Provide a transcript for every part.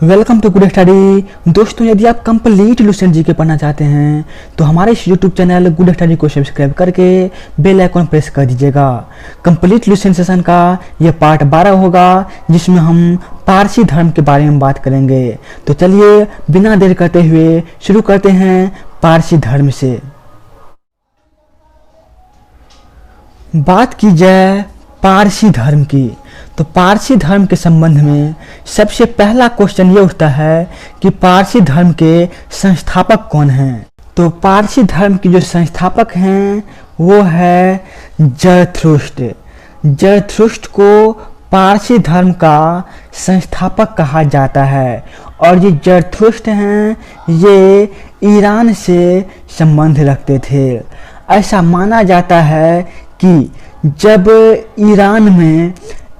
Welcome to good study. दोस्तों, यदि आप कंप्लीट लुसेंट जी के पढ़ना चाहते हैं तो हमारे इस यूट्यूब चैनल गुड स्टडी को सब्सक्राइब करके बेल आइकन प्रेस कर दीजिएगा। कंप्लीट लुसेंट सेशन का यह पार्ट 12 होगा, जिसमें हम पारसी धर्म के बारे में बात करेंगे। तो चलिए बिना देर करते हुए शुरू करते हैं पारसी धर्म से। बात की जाए पारसी धर्म की, तो पारसी धर्म के संबंध में सबसे पहला क्वेश्चन ये उठता है कि पारसी धर्म के संस्थापक कौन हैं। तो पारसी धर्म के जो संस्थापक हैं वो है जरथुष्ट्र। जरथुष्ट्र को पारसी धर्म का संस्थापक कहा जाता है और ये जरथुष्ट्र हैं, ये ईरान से संबंध रखते थे। ऐसा माना जाता है कि जब ईरान में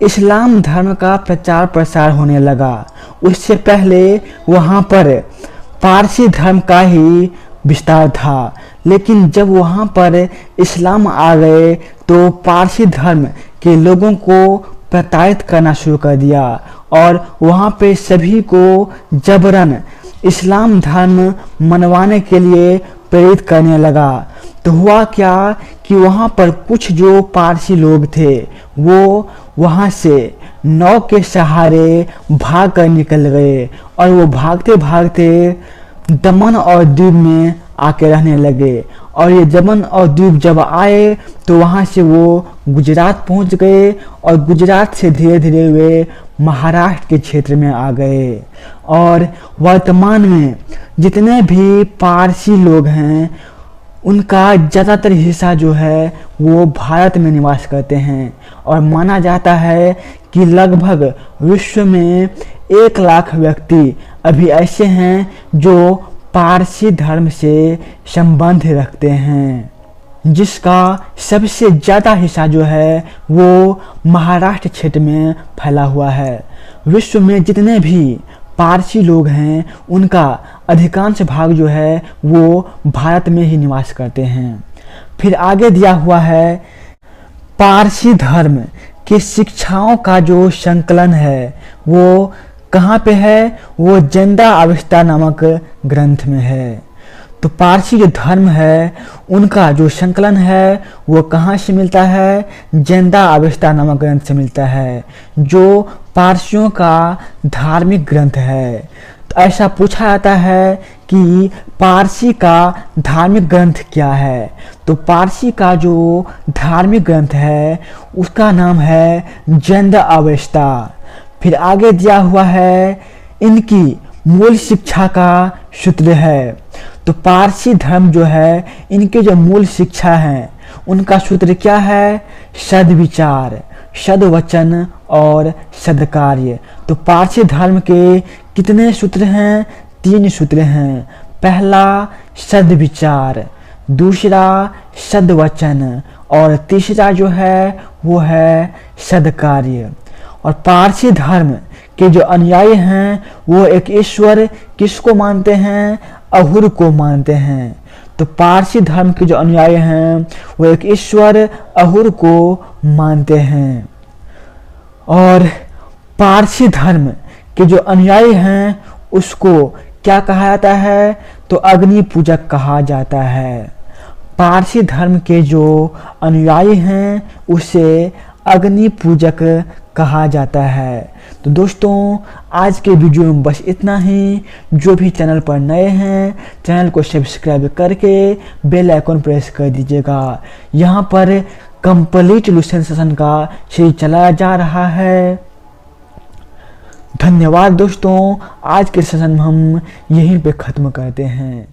इस्लाम धर्म का प्रचार प्रसार होने लगा, उससे पहले वहाँ पर पारसी धर्म का ही विस्तार था, लेकिन जब वहाँ पर इस्लाम आ गए तो पारसी धर्म के लोगों को प्रताड़ित करना शुरू कर दिया और वहाँ पे सभी को जबरन इस्लाम धर्म मनवाने के लिए प्रेरित करने लगा। तो हुआ क्या कि वहाँ पर कुछ जो पारसी लोग थे वो वहाँ से नाव के सहारे भाग कर निकल गए और वो भागते भागते दमन और द्वीप में आके रहने लगे। और ये दमन और द्वीप जब आए तो वहाँ से वो गुजरात पहुँच गए और गुजरात से धीरे धीरे वे महाराष्ट्र के क्षेत्र में आ गए। और वर्तमान में जितने भी पारसी लोग हैं उनका ज़्यादातर हिस्सा जो है वो भारत में निवास करते हैं और माना जाता है कि लगभग विश्व में 1 लाख व्यक्ति अभी ऐसे हैं जो पारसी धर्म से संबंध रखते हैं, जिसका सबसे ज़्यादा हिस्सा जो है वो महाराष्ट्र क्षेत्र में फैला हुआ है। विश्व में जितने भी पारसी लोग हैं उनका अधिकांश भाग जो है वो भारत में ही निवास करते हैं। फिर आगे दिया हुआ है पारसी धर्म की शिक्षाओं का जो संकलन है वो कहाँ पे है, वो ज़िंदा अवस्था नामक ग्रंथ में है। तो पारसी जो धर्म है उनका जो संकलन है वो कहाँ से मिलता है, ज़िंदा अवस्था नामक ग्रंथ से मिलता है, जो पारसियों का धार्मिक ग्रंथ है। तो ऐसा पूछा जाता है कि पारसी का धार्मिक ग्रंथ क्या है। तो पारसी का जो धार्मिक ग्रंथ है उसका नाम है ज़िंदा अवस्था। फिर आगे दिया हुआ है इनकी मूल शिक्षा का सूत्र है। तो पारसी धर्म जो है इनके जो मूल शिक्षा है उनका सूत्र क्या है, सद्विचार, सद्वचन और सद्कार्य। तो पारसी धर्म के कितने सूत्र हैं, 3 सूत्र हैं। पहला सद्विचार, दूसरा सद्वचन और तीसरा जो है वो है सद्कार्य। और पारसी धर्म के जो अनुयायी हैं वो एक ईश्वर किसको मानते हैं, अहुर को मानते हैं। तो पारसी धर्म के जो अनुयायी हैं वो एक ईश्वर अहुर को मानते हैं। और पारसी धर्म के जो अनुयायी हैं उसको क्या कहा जाता है, तो अग्नि पूजक कहा जाता है। पारसी धर्म के जो अनुयायी हैं उसे अग्नि पूजक कहा जाता है। तो दोस्तों, आज के वीडियो में बस इतना ही। जो भी चैनल पर नए हैं चैनल को सब्सक्राइब करके बेल आइकन प्रेस कर दीजिएगा। यहाँ पर कंप्लीट लुसेंट सेशन का सीरीज चलाया जा रहा है। धन्यवाद दोस्तों, आज के सेशन में हम यहीं पे ख़त्म करते हैं।